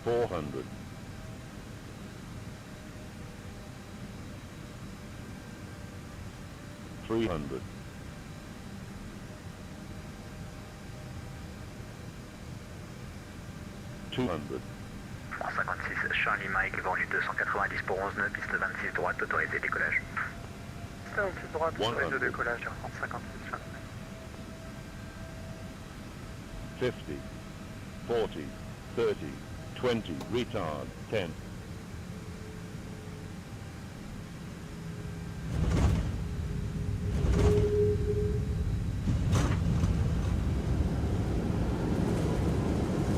400. 300. 200. 56, Charlie Mike, vent 290 pour 11 nœuds, piste 26 droite, autorisé décollage. Piste 26 droite, autorisé décollage, Air France 56, Charlie Mike. 50. 40. 30. 20. Retard. 10.